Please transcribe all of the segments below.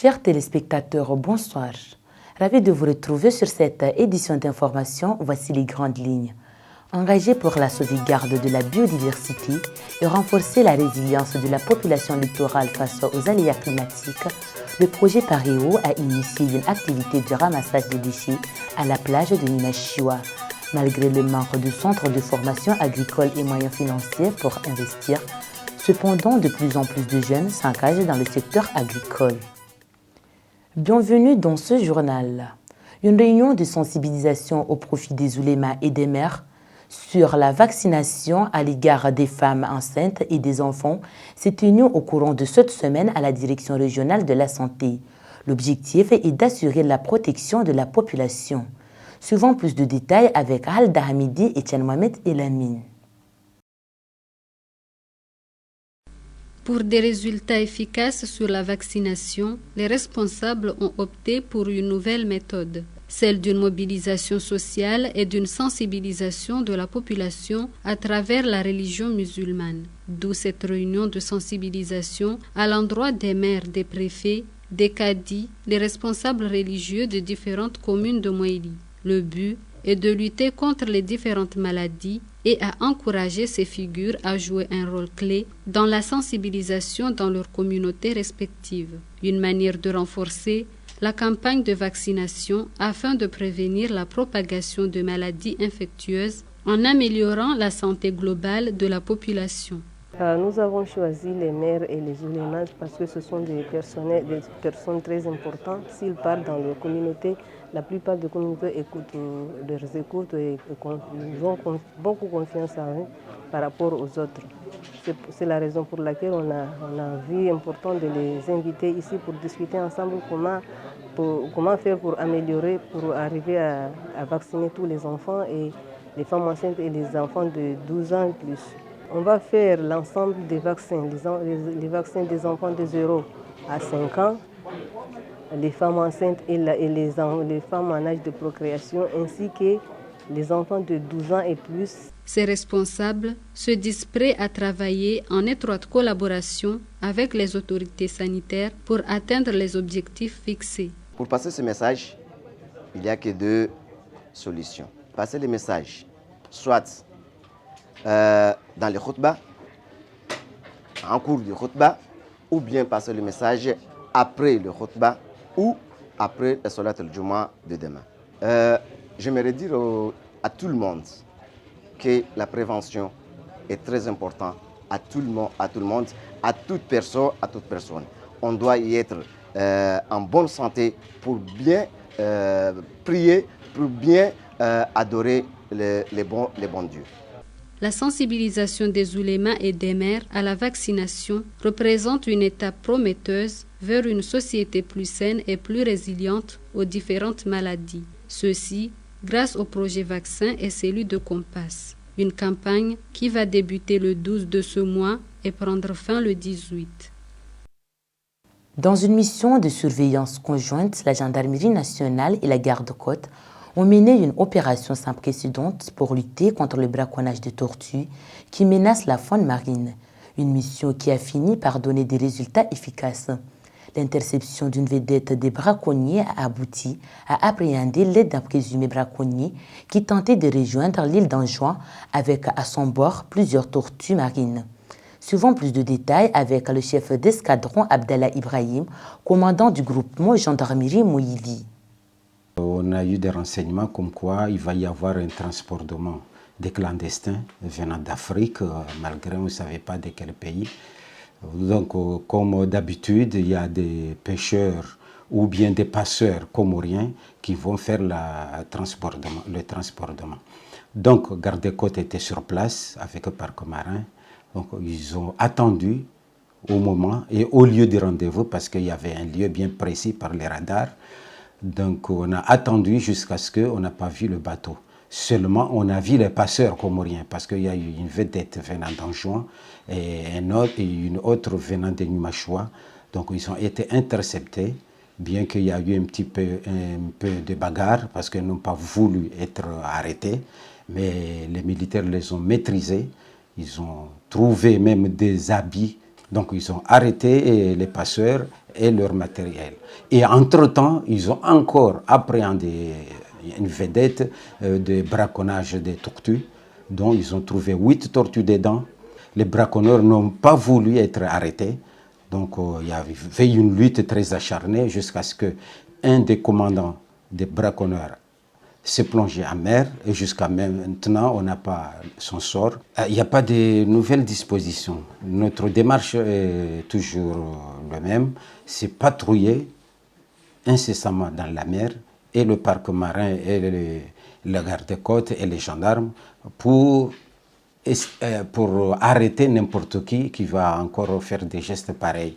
Chers téléspectateurs, bonsoir. Ravi de vous retrouver sur cette édition d'information. Voici les grandes lignes. Engagé pour la sauvegarde de la biodiversité et renforcer la résilience de la population littorale face aux aléas climatiques, le projet Paréo a initié une activité de ramassage des déchets à la plage de Nimashiwa. Malgré le manque de centres de formation agricole et moyens financiers pour investir, cependant de plus en plus de jeunes s'engagent dans le secteur agricole. Bienvenue dans ce journal. Une réunion de sensibilisation au profit des oulémas et des mères sur la vaccination à l'égard des femmes enceintes et des enfants s'est tenue au courant de cette semaine à la Direction régionale de la santé. L'objectif est d'assurer la protection de la population. Suivant plus de détails avec Halda Hamidi et Tchane Mohamed Elamine. Pour des résultats efficaces sur la vaccination, les responsables ont opté pour une nouvelle méthode, celle d'une mobilisation sociale et d'une sensibilisation de la population à travers la religion musulmane. D'où cette réunion de sensibilisation à l'endroit des maires, des préfets, des cadis, des responsables religieux de différentes communes de Mouéli. Le but est de lutter contre les différentes maladies et à encourager ces figures à jouer un rôle clé dans la sensibilisation dans leurs communautés respectives. Une manière de renforcer la campagne de vaccination afin de prévenir la propagation de maladies infectieuses en améliorant la santé globale de la population. Nous avons choisi les maires et les oulémas parce que ce sont des personnes très importantes. S'ils parlent dans leur communauté, la plupart des communautés leur écoutent et ils ont beaucoup confiance en eux par rapport aux autres. C'est la raison pour laquelle on a vu important de les inviter ici pour discuter ensemble comment faire pour améliorer, pour arriver à vacciner tous les enfants et les femmes enceintes et les enfants de 12 ans et plus. On va faire l'ensemble des vaccins, les vaccins des enfants de 0 à 5 ans, les femmes enceintes et les femmes en âge de procréation, ainsi que les enfants de 12 ans et plus. Ces responsables se disent prêts à travailler en étroite collaboration avec les autorités sanitaires pour atteindre les objectifs fixés. Pour passer ce message, il n'y a que deux solutions. Passer le message, soit dans les khutbahs, en cours du khutbah, ou bien passer le message après le khutbah ou après la salat al-Jumu'ah de demain. J'aimerais dire à tout le monde que la prévention est très importante à tout le monde, à toute personne. On doit y être en bonne santé pour bien prier, pour bien adorer les bons dieux. La sensibilisation des oulémas et des mères à la vaccination représente une étape prometteuse vers une société plus saine et plus résiliente aux différentes maladies. Ceci grâce au projet vaccin et celui de Compass, une campagne qui va débuter le 12 de ce mois et prendre fin le 18. Dans une mission de surveillance conjointe, la gendarmerie nationale et la garde-côte ont mené une opération sans précédent pour lutter contre le braconnage de tortues qui menace la faune marine. Une mission qui a fini par donner des résultats efficaces. L'interception d'une vedette des braconniers a abouti à appréhender l'aide d'un présumé braconnier qui tentait de rejoindre l'île d'Anjouan avec à son bord plusieurs tortues marines. Suivant plus de détails avec le chef d'escadron Abdallah Ibrahim, commandant du groupement gendarmerie Mouili. On a eu des renseignements comme quoi il va y avoir un transportement des clandestins venant d'Afrique, malgré on ne savait pas de quel pays. Donc, comme d'habitude, il y a des pêcheurs ou bien des passeurs comoriens qui vont faire le transportement. Donc, garde-côte était sur place avec le parc marin. Donc, ils ont attendu au moment et au lieu du rendez-vous parce qu'il y avait un lieu bien précis par les radars. Donc, on a attendu jusqu'à ce qu'on n'a pas vu le bateau. Seulement, on a vu les passeurs comoriens parce qu'il y a eu une vedette venant d'Anjouan et une autre venant de Nimashiwa. Donc, ils ont été interceptés, bien qu'il y a eu un peu de bagarre parce qu'ils n'ont pas voulu être arrêtés. Mais les militaires les ont maîtrisés. Ils ont trouvé même des habits Donc ils ont arrêté les passeurs et leur matériel. Et entre-temps, ils ont encore appréhendé une vedette de braconnage des tortues, dont ils ont trouvé 8 tortues dedans. Les braconneurs n'ont pas voulu être arrêtés. Donc il y avait une lutte très acharnée jusqu'à ce qu'un des commandants des braconneurs s'est plongé en mer et jusqu'à maintenant, on n'a pas son sort. Il n'y a pas de nouvelles dispositions. Notre démarche est toujours la même, c'est patrouiller incessamment dans la mer et le parc marin et le garde-côte et les gendarmes pour arrêter n'importe qui va encore faire des gestes pareils.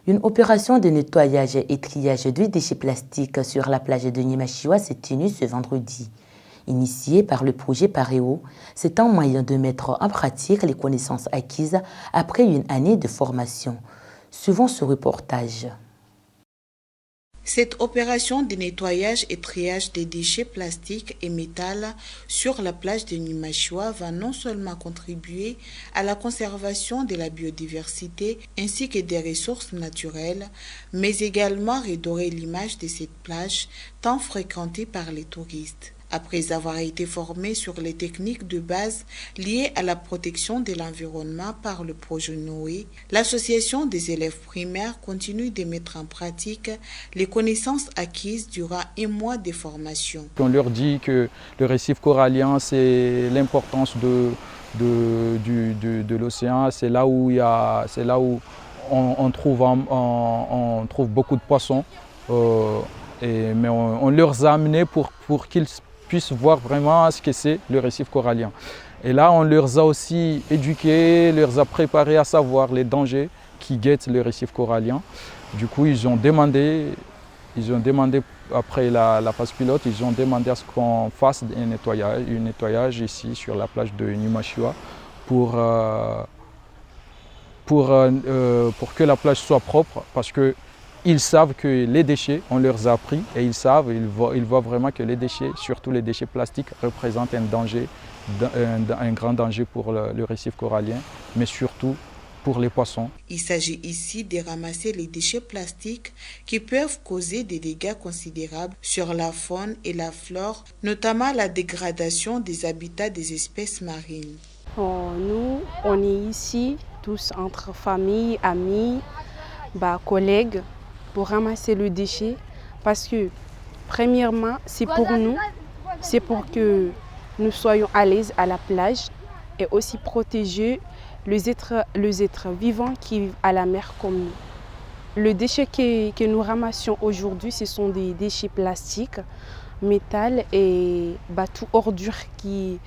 Une opération de nettoyage et triage de déchets plastiques sur la plage de Nimashiwa s'est tenue ce vendredi. Initiée par le projet Paréo, c'est un moyen de mettre en pratique les connaissances acquises après une année de formation. Suivons ce reportage. Cette opération de nettoyage et triage des déchets plastiques et métal sur la plage de Nimashiwa va non seulement contribuer à la conservation de la biodiversité ainsi que des ressources naturelles, mais également redorer l'image de cette plage tant fréquentée par les touristes. Après avoir été formés sur les techniques de base liées à la protection de l'environnement par le projet Noé, l'association des élèves primaires continue de mettre en pratique les connaissances acquises durant un mois de formation. On leur dit que le récif corallien, c'est l'importance de l'océan, c'est là où on trouve beaucoup de poissons. Mais on leur a amené pour qu'ils puissent voir vraiment ce que c'est le récif corallien. Et là, on leur a aussi éduqués, leur a préparé à savoir les dangers qui guettent le récif corallien. Du coup, ils ont demandé après la phase pilote, ils ont demandé à ce qu'on fasse un nettoyage ici sur la plage de Nimashiwa pour que la plage soit propre, parce que ils savent que les déchets, on leur a appris et ils voient vraiment que les déchets, surtout les déchets plastiques, représentent un danger, un grand danger pour le récif corallien, mais surtout pour les poissons. Il s'agit ici de ramasser les déchets plastiques qui peuvent causer des dégâts considérables sur la faune et la flore, notamment la dégradation des habitats des espèces marines. Nous, on est ici tous entre famille, amis, collègues, pour ramasser le déchet, parce que premièrement, c'est pour nous, c'est pour que nous soyons à l'aise à la plage et aussi protéger les êtres vivants qui vivent à la mer comme nous. Le déchet que nous ramassions aujourd'hui, ce sont des déchets plastiques, métal et tout ordure qui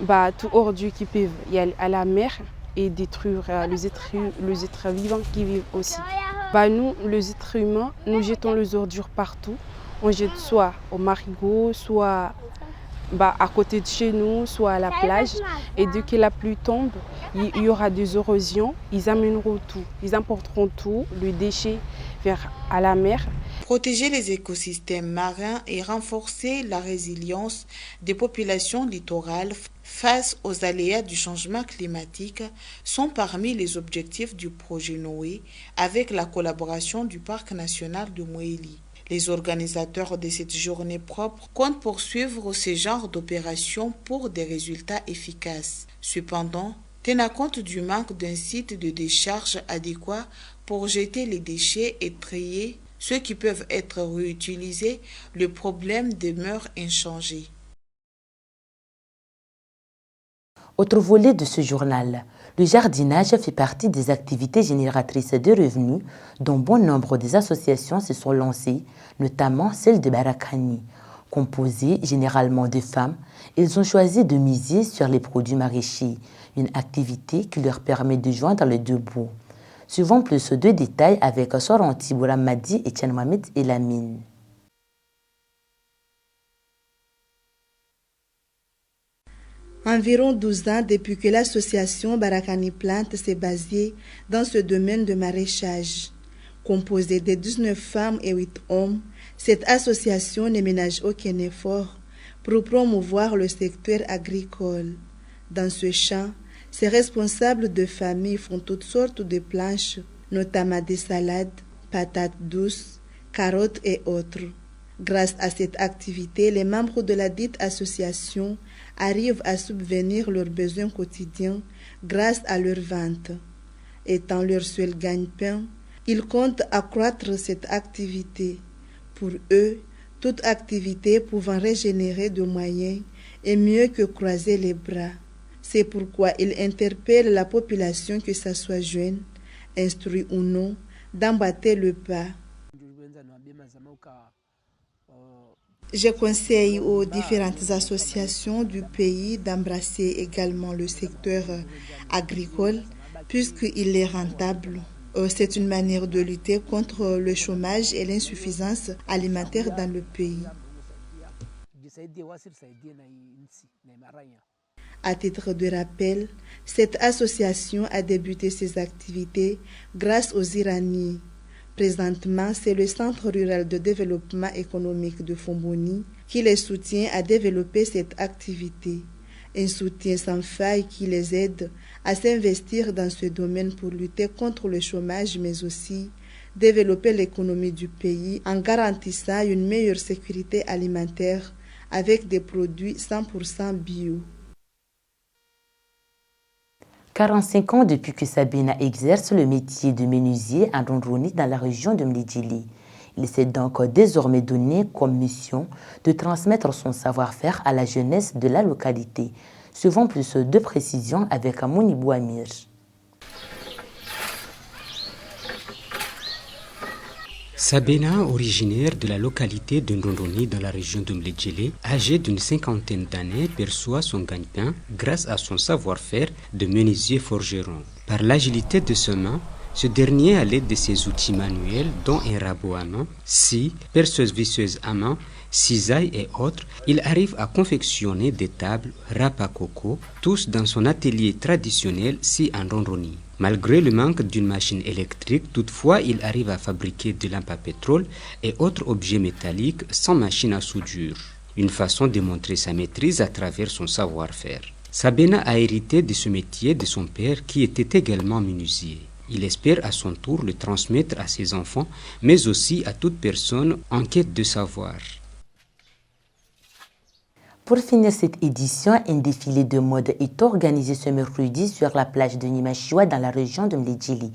peuvent y aller à la mer et détruire les êtres vivants qui vivent aussi. Nous, les êtres humains, nous jetons les ordures partout. On jette soit au marigot, soit à côté de chez nous, soit à la plage. Et dès que la pluie tombe, il y aura des érosions. Ils amèneront tout, ils emporteront tout, le déchet à la mer. Protéger les écosystèmes marins et renforcer la résilience des populations littorales face aux aléas du changement climatique sont parmi les objectifs du projet Noé avec la collaboration du Parc national de Mouéli. Les organisateurs de cette journée propre comptent poursuivre ce genre d'opérations pour des résultats efficaces. Cependant, tenant compte du manque d'un site de décharge adéquat pour jeter les déchets et trier ceux qui peuvent être réutilisés, le problème demeure inchangé. Autre volet de ce journal, le jardinage fait partie des activités génératrices de revenus dont bon nombre des associations se sont lancées, notamment celle de Barakani. Composées généralement de femmes, ils ont choisi de miser sur les produits maraîchers, une activité qui leur permet de joindre les deux bouts. Suivons plus de détails avec Soranti Bouramadi et Tian Mohamed Elamine. Environ 12 ans depuis que l'association Barakani Plante s'est basée dans ce domaine de maraîchage. Composée de 19 femmes et 8 hommes, cette association ne ménage aucun effort pour promouvoir le secteur agricole. Dans ce champ, Ces responsables de famille font toutes sortes de planches, notamment des salades, patates douces, carottes et autres. Grâce à cette activité, les membres de la dite association arrivent à subvenir leurs besoins quotidiens grâce à leur vente. Étant leur seul gagne-pain, ils comptent accroître cette activité. Pour eux, toute activité pouvant régénérer de moyens est mieux que croiser les bras. C'est pourquoi ils interpellent la population, que ce soit jeune, instruit ou non, d'emboîter le pas. Je conseille aux différentes associations du pays d'embrasser également le secteur agricole puisqu'il est rentable. C'est une manière de lutter contre le chômage et l'insuffisance alimentaire dans le pays. À titre de rappel, cette association a débuté ses activités grâce aux Iraniens. Présentement, c'est le Centre rural de développement économique de Fomboni qui les soutient à développer cette activité. Un soutien sans faille qui les aide à s'investir dans ce domaine pour lutter contre le chômage, mais aussi développer l'économie du pays en garantissant une meilleure sécurité alimentaire avec des produits 100% bio. 45 ans depuis que Sabina exerce le métier de menuisier à Rondroni dans la région de Mlidjili. Il s'est donc désormais donné comme mission de transmettre son savoir-faire à la jeunesse de la localité. Suivons plus de précisions avec Amounibou Amir. Sabina, originaire de la localité de Ndondoni dans la région de Mlidjili, âgée d'une 50aine d'années, perçoit son gagne-pain grâce à son savoir-faire de menuisier forgeron. Par l'agilité de ses mains, ce dernier, à l'aide de ses outils manuels, dont un rabot à main, scie, perceuse visseuse à main, cisaille et autres, il arrive à confectionner des tables, râpes à coco, tous dans son atelier traditionnel, si en Rondroni. Malgré le manque d'une machine électrique, toutefois, il arrive à fabriquer des lampes à pétrole et autres objets métalliques sans machine à soudure. Une façon de montrer sa maîtrise à travers son savoir-faire. Sabina a hérité de ce métier de son père qui était également menuisier. Il espère à son tour le transmettre à ses enfants, mais aussi à toute personne en quête de savoir. Pour finir cette édition, un défilé de mode est organisé ce mercredi sur la plage de Nimashiwa dans la région de Mlidjili.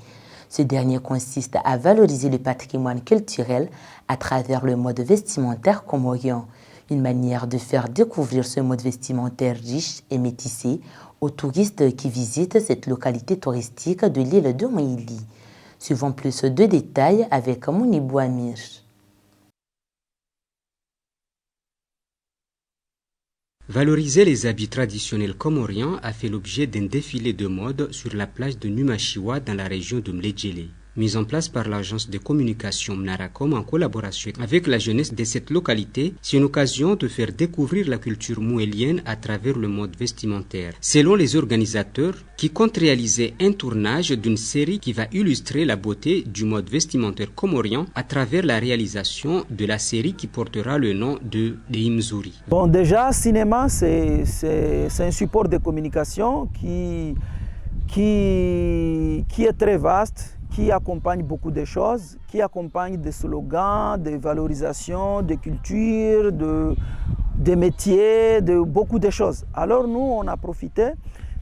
Ce dernier consiste à valoriser le patrimoine culturel à travers le mode vestimentaire comorien, une manière de faire découvrir ce mode vestimentaire riche et métissé aux touristes qui visitent cette localité touristique de l'île de Moïli. Suivons plus de détails avec Mounibou Amir. Valoriser les habits traditionnels comoriens a fait l'objet d'un défilé de mode sur la plage de Nimashiwa dans la région de Mlidjili. Mise en place par l'agence de communication Mnaracom en collaboration avec la jeunesse de cette localité, c'est une occasion de faire découvrir la culture mouélienne à travers le mode vestimentaire. Selon les organisateurs, qui comptent réaliser un tournage d'une série qui va illustrer la beauté du mode vestimentaire comorien à travers la réalisation de la série qui portera le nom de Imzuri. Bon, déjà, cinéma, c'est un support de communication qui est très vaste, qui accompagne beaucoup de choses, qui accompagne des slogans, des valorisations, des cultures, des métiers, de beaucoup de choses. Alors nous, on a profité,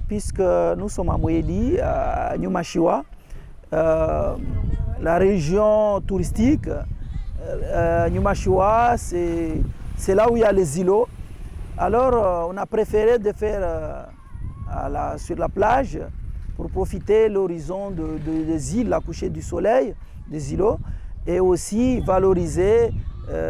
puisque nous sommes à Moéli, à Nimashiwa, la région touristique. Nimashiwa, c'est là où il y a les îlots. Alors on a préféré de faire sur la plage, pour profiter de l'horizon des îles, la coucher du soleil, des îlots, et aussi valoriser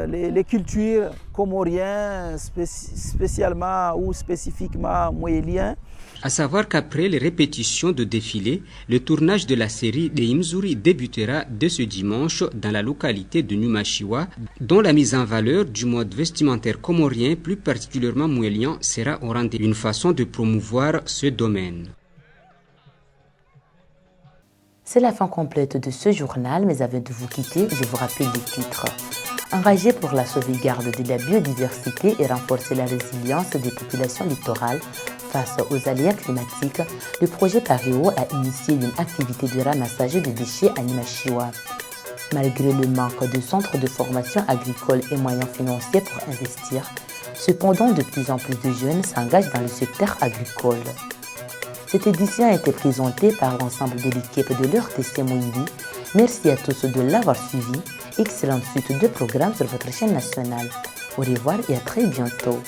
les cultures comoriennes, spécialement ou spécifiquement moéliennes. À savoir qu'après les répétitions de défilés, le tournage de la série de Imzuri débutera dès ce dimanche dans la localité de Nimashiwa, dont la mise en valeur du mode vestimentaire comorien, plus particulièrement moélien, sera au rendez-vous. Une façon de promouvoir ce domaine. C'est la fin complète de ce journal, mais avant de vous quitter, je vous rappelle les titres. Engagé pour la sauvegarde de la biodiversité et renforcer la résilience des populations littorales face aux aléas climatiques, le projet Paréo a initié une activité de ramassage de déchets à Nimashiwa. Malgré le manque de centres de formation agricole et moyens financiers pour investir, cependant de plus en plus de jeunes s'engagent dans le secteur agricole. Cette édition a été présentée par l'ensemble de l'équipe de l'RTC Moïli. Merci à tous de l'avoir suivi. Excellente suite de programmes sur votre chaîne nationale. Au revoir et à très bientôt.